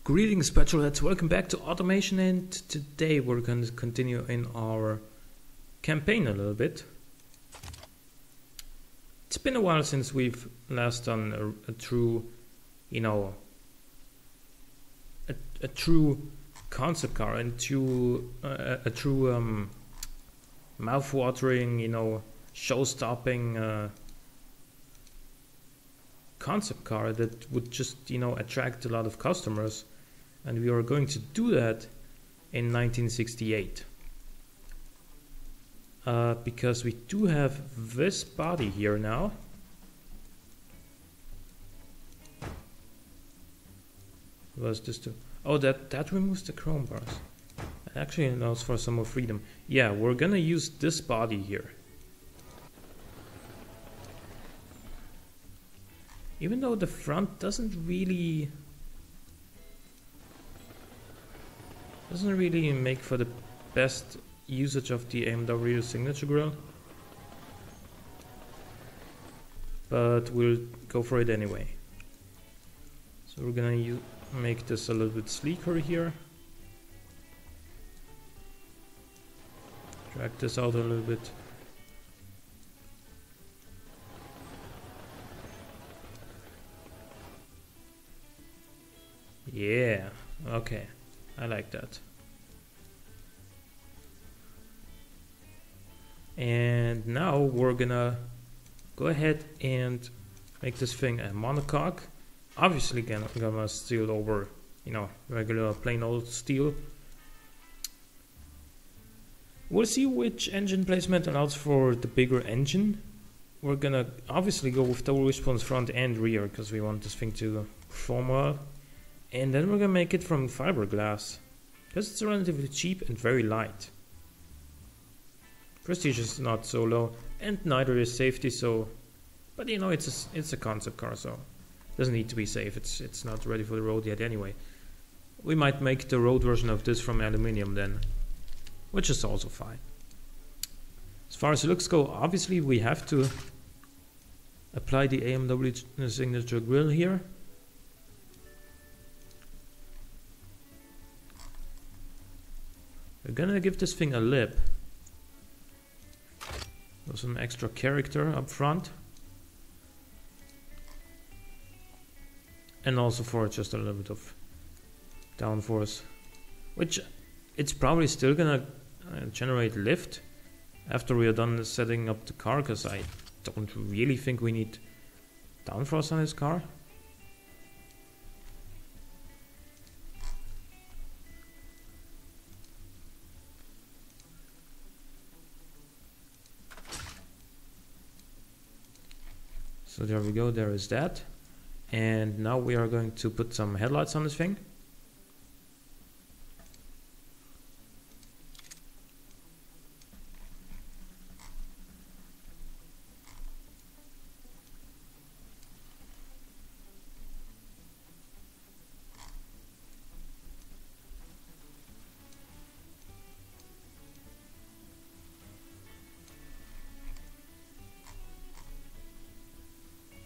Greetings, petrolheads. Welcome back to Automation, and today we're going to continue in our campaign a little bit. It's been a while since we've last done a true, a true concept car and a true mouth-watering, show-stopping concept car that would just, attract a lot of customers. And we are going to do that in 1968. Because we do have this body here now. What was this too? Oh, that removes the chrome bars. It actually allows for some more freedom. Yeah, we're gonna use this body here. Even though the front doesn't really make for the best usage of the AMW signature grille, but we'll go for it anyway. So we're gonna make this a little bit sleeker here. Drag this out a little bit. Yeah, okay, I like that. And now we're gonna go ahead and make this thing a monocoque. Obviously gonna steel over, regular plain old steel. We'll see which engine placement allows for the bigger engine. We're gonna obviously go with double wishbone front and rear because we want this thing to perform well. And then we're gonna make it from fiberglass because it's relatively cheap and very light. Prestige is not so low, and neither is safety. So, but it's a concept car, so it doesn't need to be safe. It's not ready for the road yet anyway. We might make the road version of this from aluminium then, which is also fine. As far as looks go, obviously we have to apply the AMW signature grille here. We're gonna give this thing a lip. With some extra character up front. And also for just a little bit of downforce. Which it's probably still gonna generate lift after we are done setting up the car, because I don't really think we need downforce on this car. So there we go, there is that. And now we are going to put some headlights on this thing.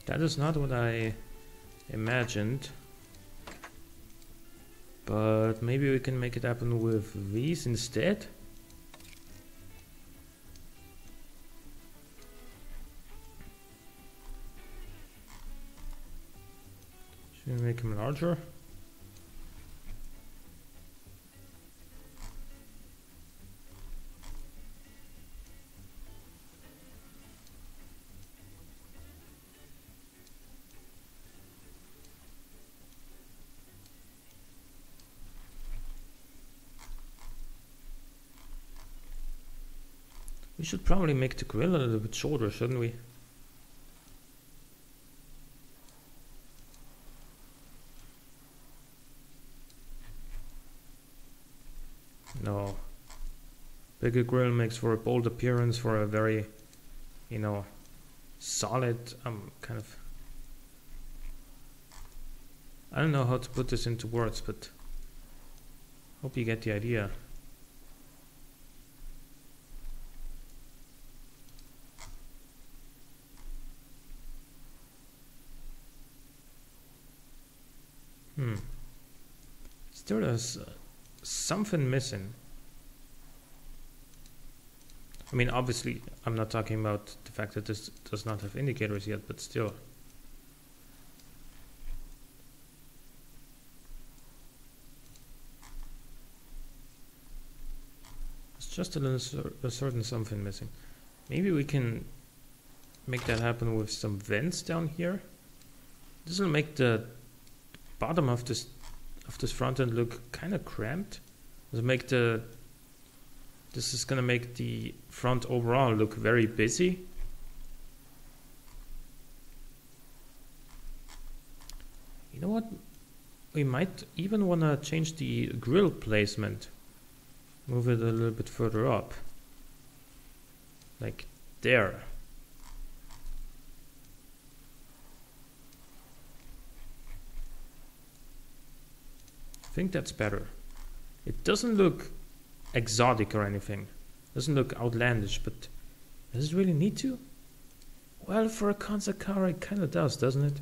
That is not what I imagined, but maybe we can make it happen with these instead. Should we make them larger? We should probably make the grill a little bit shorter, shouldn't we? No. Bigger grill makes for a bold appearance, for a very, solid, kind of... I don't know how to put this into words, but hope you get the idea. Still there's something missing. I mean, obviously, I'm not talking about the fact that this does not have indicators yet, but still. It's just a certain something missing. Maybe we can make that happen with some vents down here. This will make the bottom of this front end look kind of cramped. This is gonna make the front overall look very busy. You know what? We might even want to change the grill placement. Move it a little bit further up. Like there. I think that's better. It doesn't look exotic or anything. Doesn't look outlandish, but does it really need to? Well, for a concept car it kind of does, doesn't it?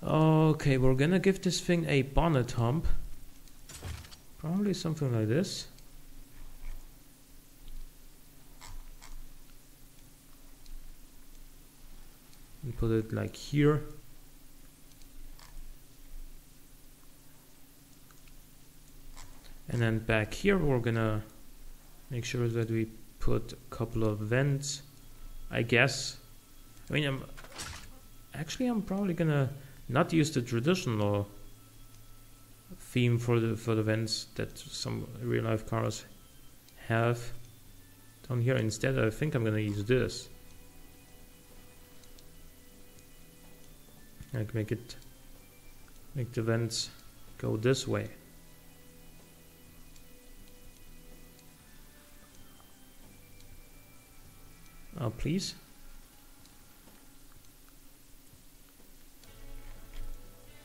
Okay, we're gonna give this thing a bonnet hump. Probably something like this. And put it like here. And then back here we're gonna make sure that we put a couple of vents, I guess. I mean, I'm probably gonna not use the traditional theme for the vents that some real life cars have down here. Instead, I think I'm gonna use this. Like make the vents go this way. Oh, please.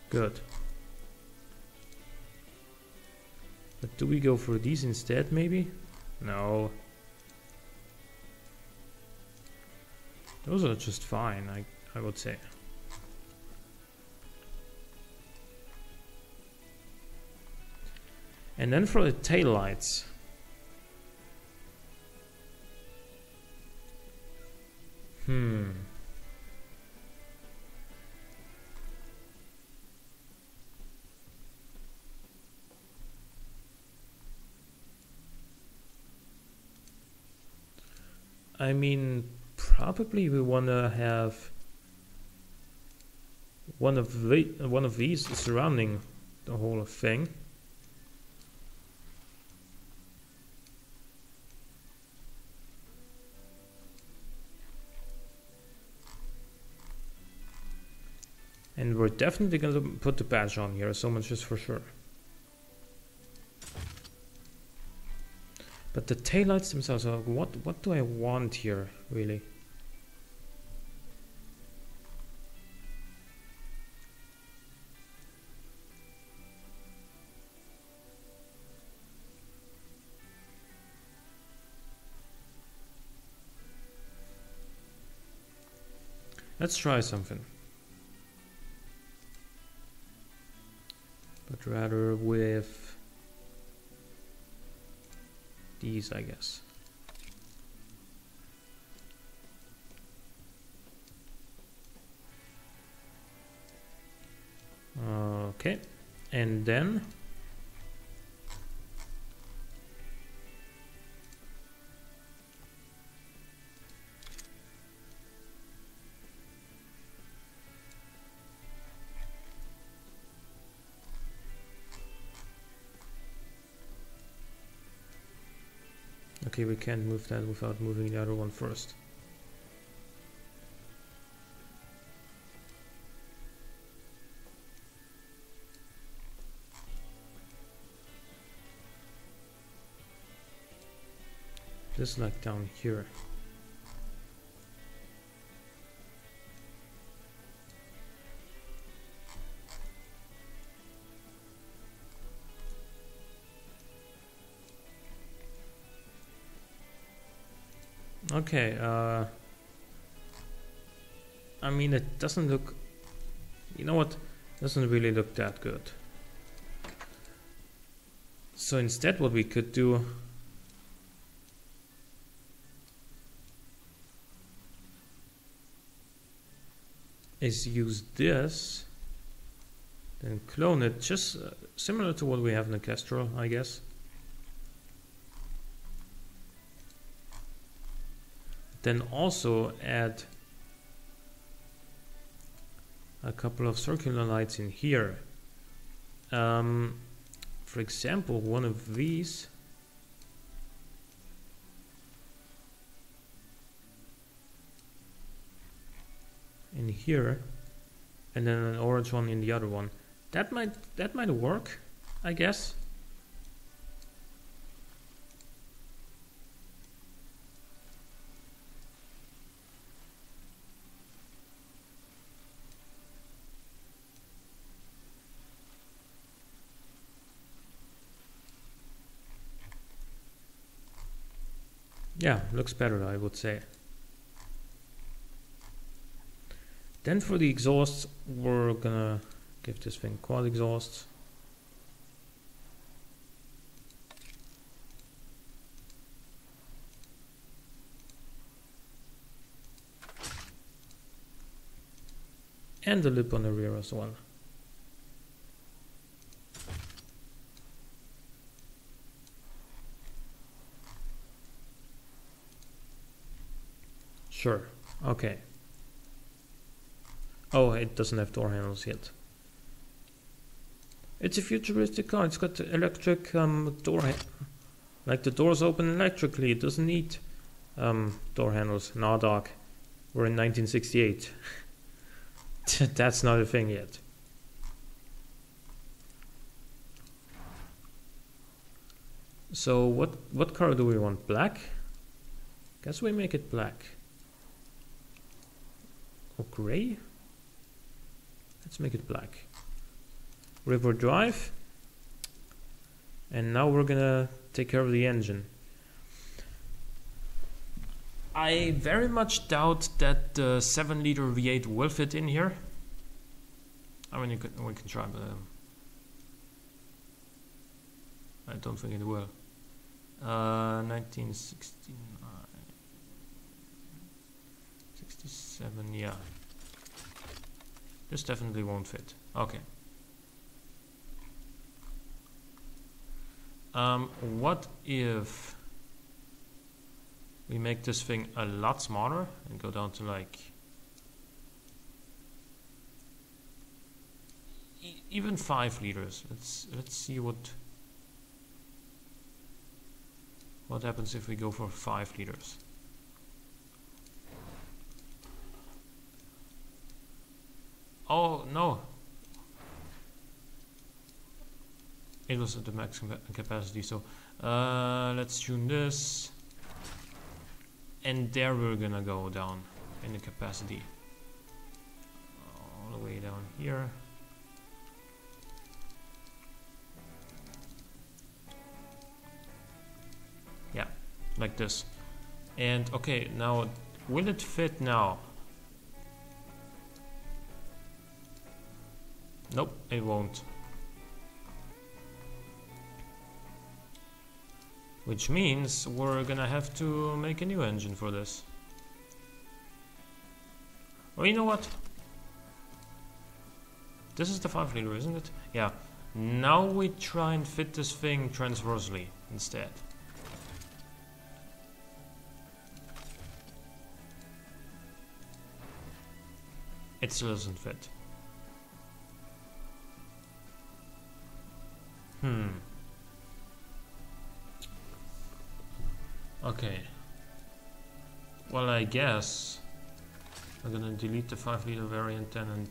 Good. But do we go for these instead, maybe? No. Those are just fine, I would say. And then for the taillights. I mean, probably we want to have one of these surrounding the whole thing. And we're definitely going to put the badge on here, so much is for sure. But the taillights themselves, what do I want here, really? Let's try something. But rather with these, I guess. Okay, and then okay, we can't move that without moving the other one first. Just like down here. Okay, I mean, it doesn't look, you know what, doesn't really look that good. So instead what we could do is use this, then clone it, just similar to what we have in the Kestrel, I guess. Then also add a couple of circular lights in here. For example, one of these in here, and then an orange one in the other one. That might work, I guess. Yeah, looks better, I would say. Then for the exhausts, we're gonna give this thing quad exhausts. And the lip on the rear as well. Sure, okay. Oh, it doesn't have door handles yet. It's a futuristic car. It's got electric door, like the doors open electrically. It doesn't need door handles. Nah, dog. We're in 1968. That's not a thing yet. So what color do we want? Black? Guess we make it black. Or gray? Let's make it black. River Drive. And now we're gonna take care of the engine. I very much doubt that the 7-liter V8 will fit in here. I mean, we can try, but I don't think it will. 1969, 67, yeah. This definitely won't fit. Okay. What if we make this thing a lot smaller and go down to like even 5 liters? Let's see what happens if we go for 5 liters. Oh no, it was at the max capacity, so let's tune this, and there we're gonna go down in the capacity all the way down here. Yeah, like this. And okay, now will it fit now? Nope, it won't. Which means we're gonna have to make a new engine for this. Or you know what? This is the 5-liter, isn't it? Yeah. Now we try and fit this thing transversely instead. It still doesn't fit. Okay. Well, I guess I'm gonna delete the 5-liter variant then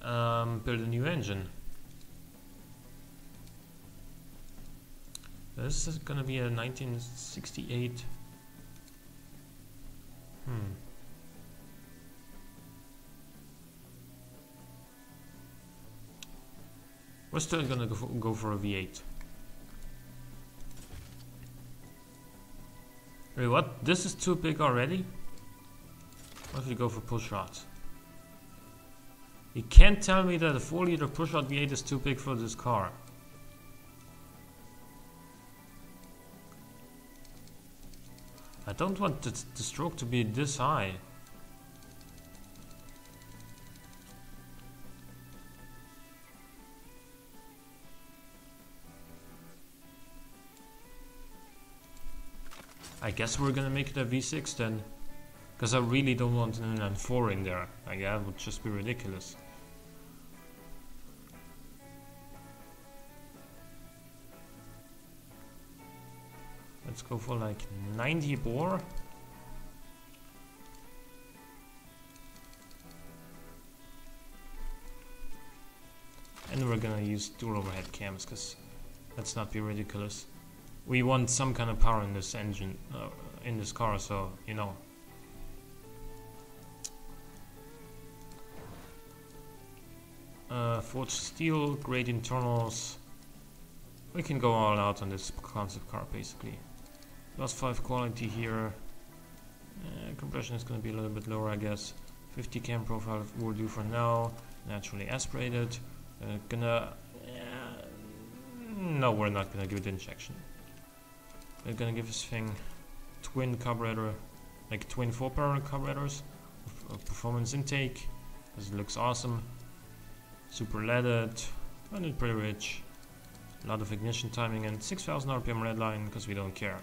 and build a new engine. This is gonna be a 1968. We're still gonna go for a V8. Wait, what? This is too big already? What if we go for push rods? You can't tell me that a 4-liter push rod V8 is too big for this car. I don't want the stroke to be this high. I guess we're gonna make it a V6 then. Because I really don't want an inline 4 in there. Like, that would just be ridiculous. Let's go for like 90 bore. And we're gonna use dual overhead cams because let's not be ridiculous. We want some kind of power in this engine, in this car, so you know. Forged steel, great internals. We can go all out on this concept car basically. +5 quality here. Compression is going to be a little bit lower, I guess. 50 cam profile will do for now. Naturally aspirated. No, we're not gonna give it injection. We're gonna give this thing twin carburetor, like twin 4-power carburetors of performance intake, because it looks awesome. Super leaded, and it's pretty rich. A lot of ignition timing and 6,000 RPM redline, because we don't care.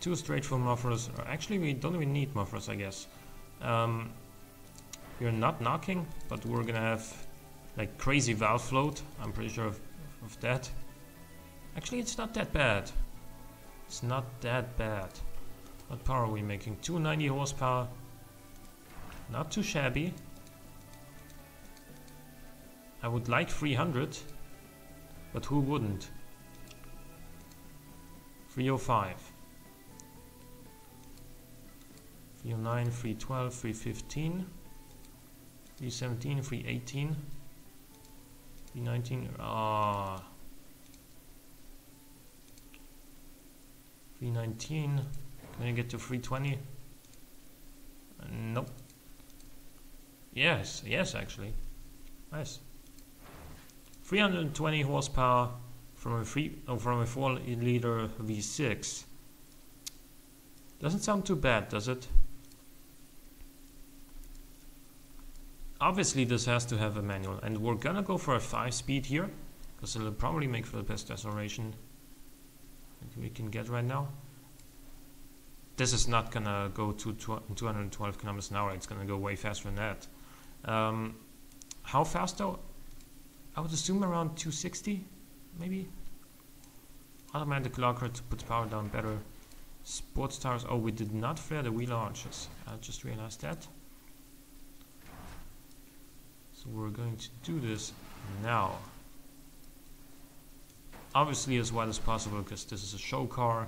Two straight full mufflers. Actually, we don't even need mufflers, I guess. We're not knocking, but we're gonna have like crazy valve float. I'm pretty sure of that. Actually, it's not that bad. It's not that bad. What power are we making? 290 horsepower. Not too shabby. I would like 300, but who wouldn't? 305. 309, 312, 315, 317, 318, 319, 319, can I get to 320? Nope. Yes, actually. Nice. 320 horsepower from a 4-liter V6. Doesn't sound too bad, does it? Obviously this has to have a manual, and we're gonna go for a 5-speed here because it'll probably make for the best acceleration that we can get right now. This is not gonna go to 212 kilometers an hour. It's gonna go way faster than that. How fast though? I would assume around 260, maybe. Automatic locker to put power down better. Sports tires. Oh, we did not flare the wheel arches. I just realized that. So we're going to do this now. Obviously as wide as possible because this is a show car.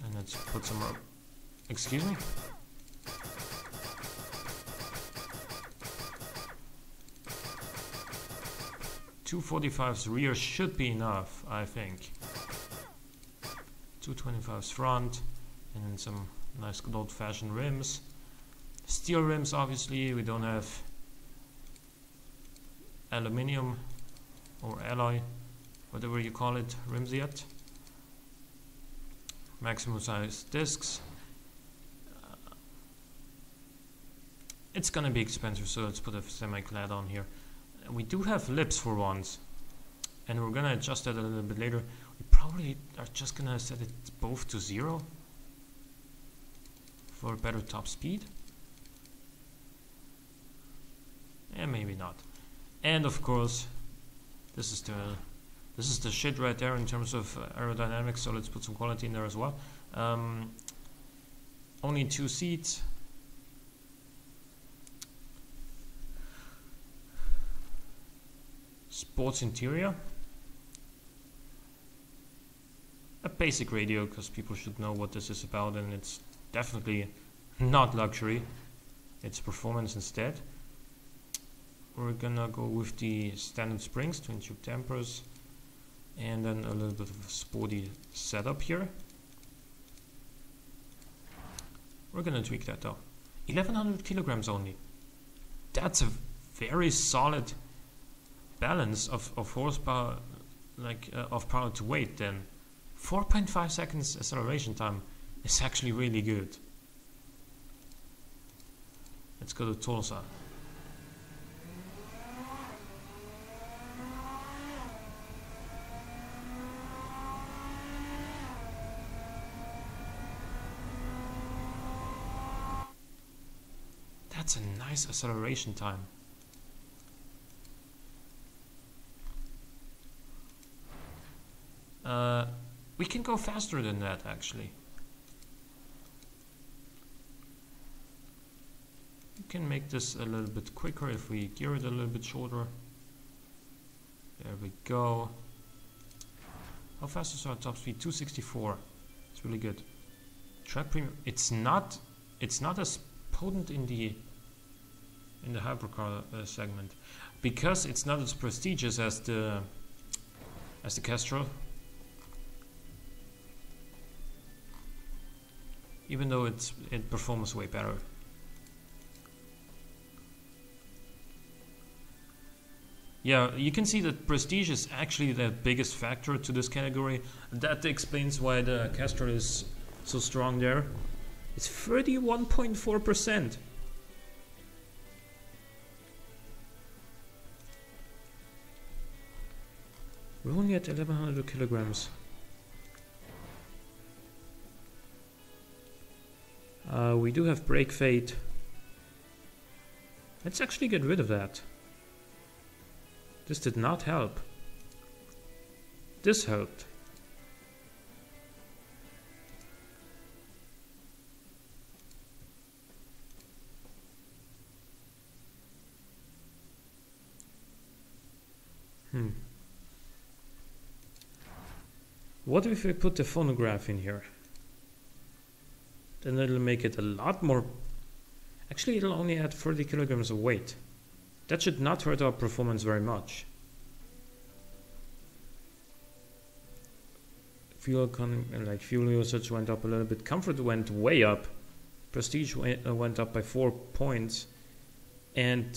And let's put some more. Excuse me? .245's rear should be enough, I think. 225's front, and then some nice good old-fashioned rims. Steel rims, obviously. We don't have aluminium or alloy, whatever you call it, rims yet. Maximum size discs. It's gonna be expensive, so let's put a semi-clad on here. We do have lips for once, and we're gonna adjust that a little bit later. We probably are just gonna set it both to 0 for a better top speed. And maybe not. And of course, this is the shit right there in terms of aerodynamics. So let's put some quality in there as well. Only 2 seats. Sports interior. A basic radio, because people should know what this is about, and it's definitely not luxury. It's performance instead. we're gonna go with the standard springs, twin tube dampers, and then a little bit of a sporty setup here. We're gonna tweak that though. 1100 kilograms only. That's a very solid balance of horsepower, like of power to weight. Then 4.5 seconds acceleration time is actually really good. Let's go to Tulsa. That's a nice acceleration time. We can go faster than that actually. We can make this a little bit quicker if we gear it a little bit shorter. There we go. How fast is our top speed? 264. It's really good. Track premium. It's not as potent in the hypercar segment because it's not as prestigious as the Castrol. Even though it performs way better. Yeah, you can see that prestige is actually the biggest factor to this category. That explains why the Castrol is so strong there. It's 31.4%. We're only at 1100 kilograms. We do have brake fade. Let's actually get rid of that. This did not help. This helped. What if we put the phonograph in here? Then it'll make it a lot more. Actually, it'll only add 30 kilograms of weight. That should not hurt our performance very much. Fuel usage went up a little bit. Comfort went way up. Prestige went up by 4 points. And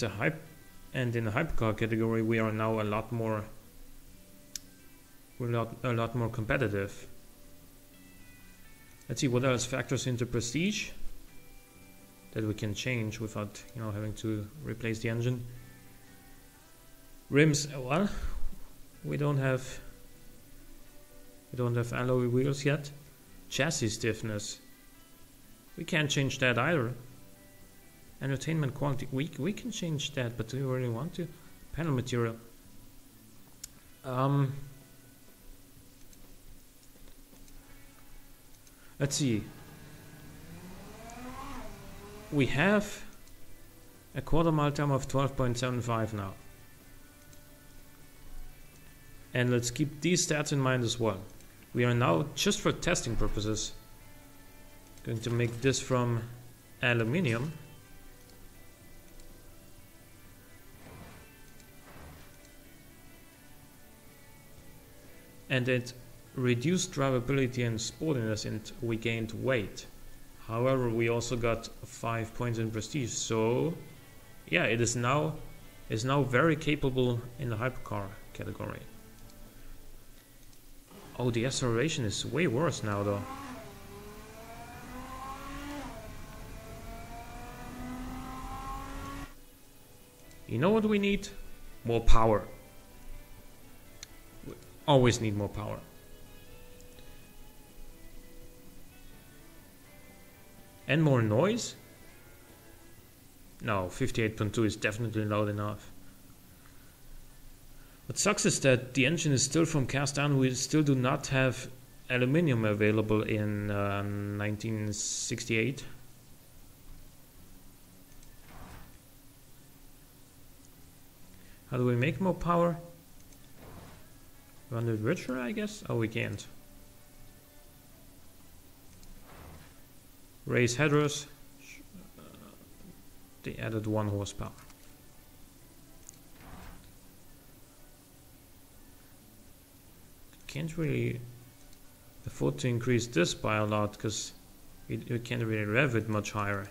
in the hypercar category, we are now a lot more. We're a lot more competitive. Let's see what else factors into prestige that we can change without, having to replace the engine. Rims, well, we don't have alloy wheels yet. Chassis stiffness, we can't change that either. Entertainment quality, we can change that, but do you really want to? Panel material. Let's see. We have a quarter mile time of 12.75 now. And let's keep these stats in mind as well. We are now, just for testing purposes, going to make this from aluminium. And it reduced drivability and sportiness, and we gained weight. However, we also got 5 points in prestige. So yeah, it is now very capable in the hypercar category. Oh, the acceleration is way worse now though. You know what we need? More power. We always need more power. And more noise? No, 58.2 is definitely loud enough. What sucks is that the engine is still from cast iron. We still do not have aluminium available in 1968. How do we make more power? Run it richer, I guess? Oh, we can't. Raise headers. They added 1 horsepower. can't really afford to increase this by a lot because we can't really rev it much higher.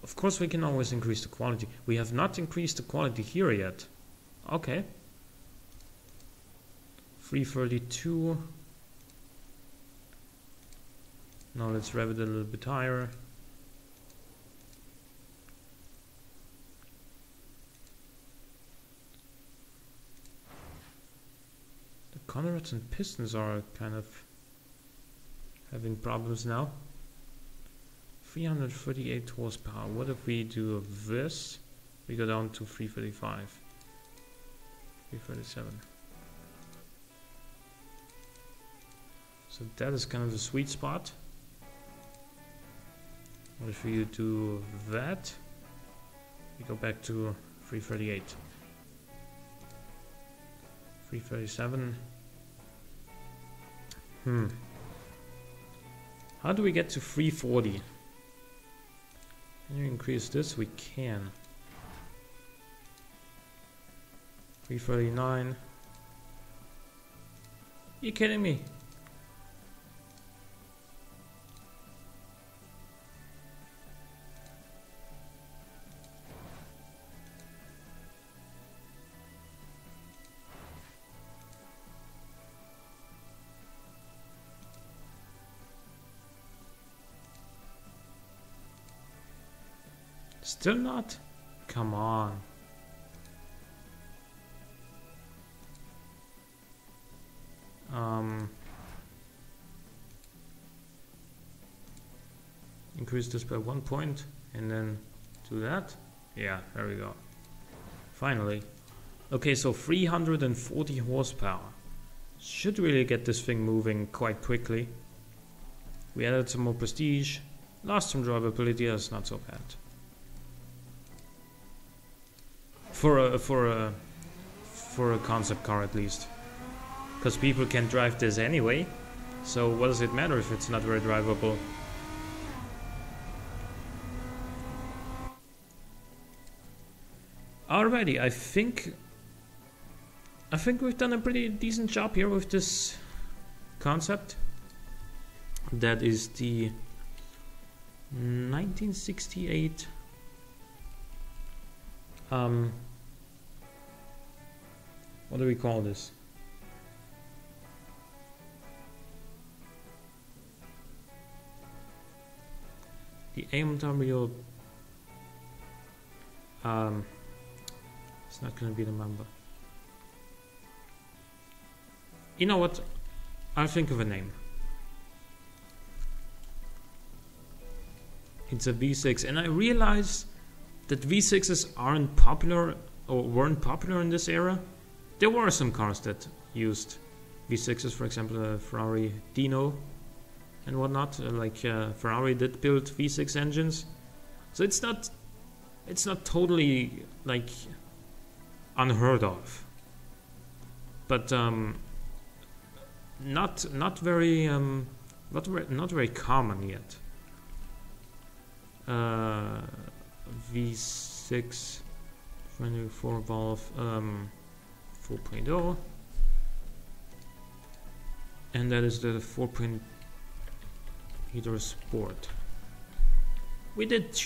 Of course we can always increase the quality. We have not increased the quality here yet. Okay. 332. Now let's rev it a little bit higher. The conrods and pistons are kind of having problems now. 338 horsepower. What if we do this? We go down to 335. 337. So that is kind of the sweet spot. What if you do that? We go back to 338. 337. How do we get to 340? Can you increase this? We can. 339. You kidding me? Still not? Come on. Increase this by 1 point and then do that. Yeah, there we go. Finally. Okay, so 340 horsepower. Should really get this thing moving quite quickly. We added some more prestige. Lost some drivability, that's not so bad. For a concept car at least. Because people can drive this anyway. So what does it matter if it's not very drivable? Alrighty, I think we've done a pretty decent job here with this concept. That is the 1968 what do we call this? The AMW it's not going to be the number. You know what? I'll think of a name. It's a V6, and I realized that V6s aren't popular or weren't popular in this era. There were some cars that used V6s, for example, Ferrari Dino and whatnot. Ferrari did build V6 engines, so it's not totally like unheard of, but not very common yet. V6 4 valve 4.0, and that is the 4.0 Sport. We did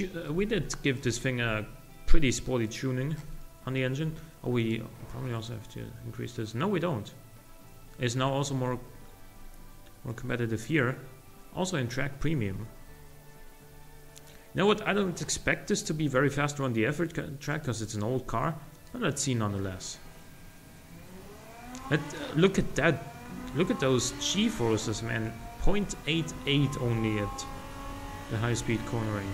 give this thing a pretty sporty tuning on the engine. Oh, we probably also have to increase this. No, we don't. It's now also more competitive here, also in track premium. You know what? I don't expect this to be very fast on the effort track because it's an old car, but let's see nonetheless. Look at that! Look at those G-forces, man. 0.88 only at the high-speed cornering.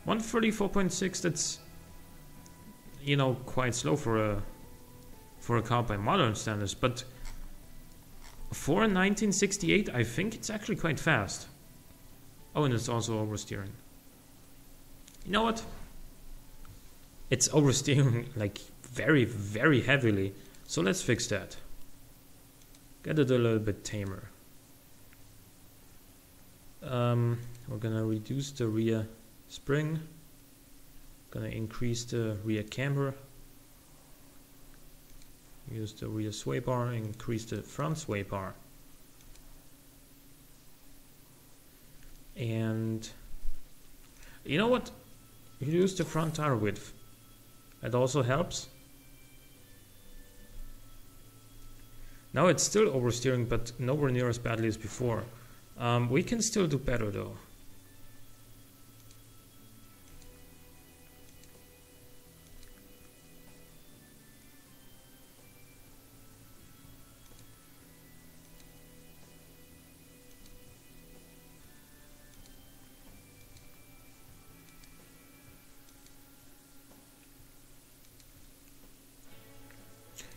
134.6. That's, you know, quite slow for a car by modern standards, but for a 1968, I think it's actually quite fast. Oh, and it's also oversteering. You know what? It's oversteering like very, very heavily. So let's fix that. get it a little bit tamer. We're gonna reduce the rear spring, gonna increase the rear camber, use the rear sway bar, increase the front sway bar, and you know what? Reduce the front tire width. That also helps. Now it's still oversteering, but nowhere near as badly as before. We can still do better though.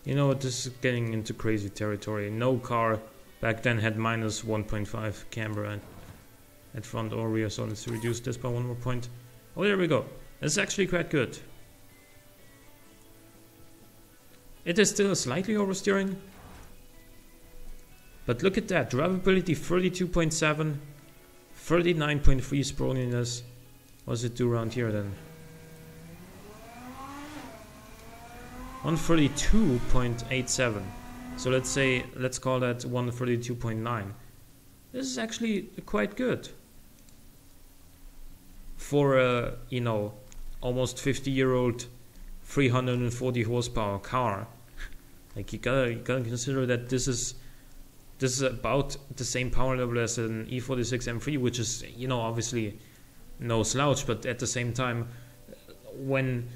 You know what, this is getting into crazy territory. No car back then had minus 1.5 camber at front or rear, so let's reduce this by 1 more point. Oh, there we go. That's actually quite good. It is still slightly oversteering, but look at that. Drivability 32.7, 39.3 sprawliness. What does it do around here then? 132.87. So let's call that 132.9. This is actually quite good for a, you know, almost 50-year-old 340 horsepower car. Like you gotta consider that this is about the same power level as an E46 M3, which is, you know, obviously no slouch, but at the same time, when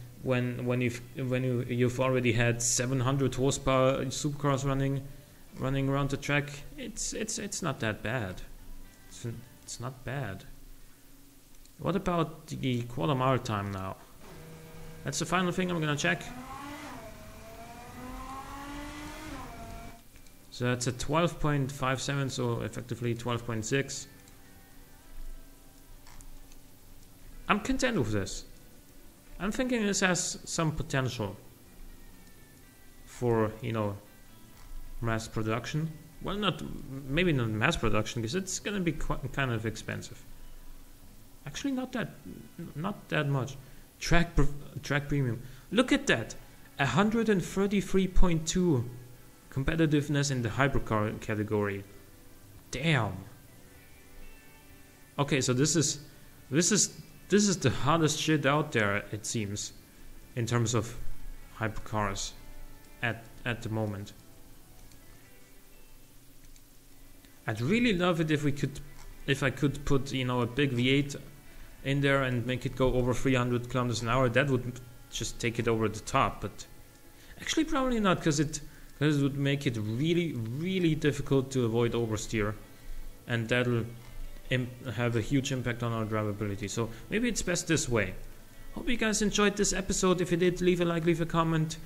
you've already had 700 horsepower supercars running around the track, it's not that bad. It's not bad. What about the quarter mile time now? That's the final thing I'm gonna check. So that's a 12.57, so effectively 12.6. I'm content with this. I'm thinking this has some potential for, you know, mass production. Well, maybe not mass production, because it's gonna be kind of expensive. Actually, not that much. Track premium. Look at that, 133.2 competitiveness in the hypercar category. Damn. Okay, so this is the hardest shit out there, it seems, in terms of hypercars at the moment. I'd really love it if I could put, you know, a big V8 in there and make it go over 300 kilometers an hour. That would just take it over the top, but actually probably not, because it would make it really, really difficult to avoid oversteer, and that'll have a huge impact on our drivability. So maybe it's best this way. Hope you guys enjoyed this episode. If you did, leave a like, leave a comment,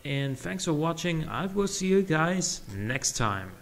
and thanks for watching. I will see you guys next time.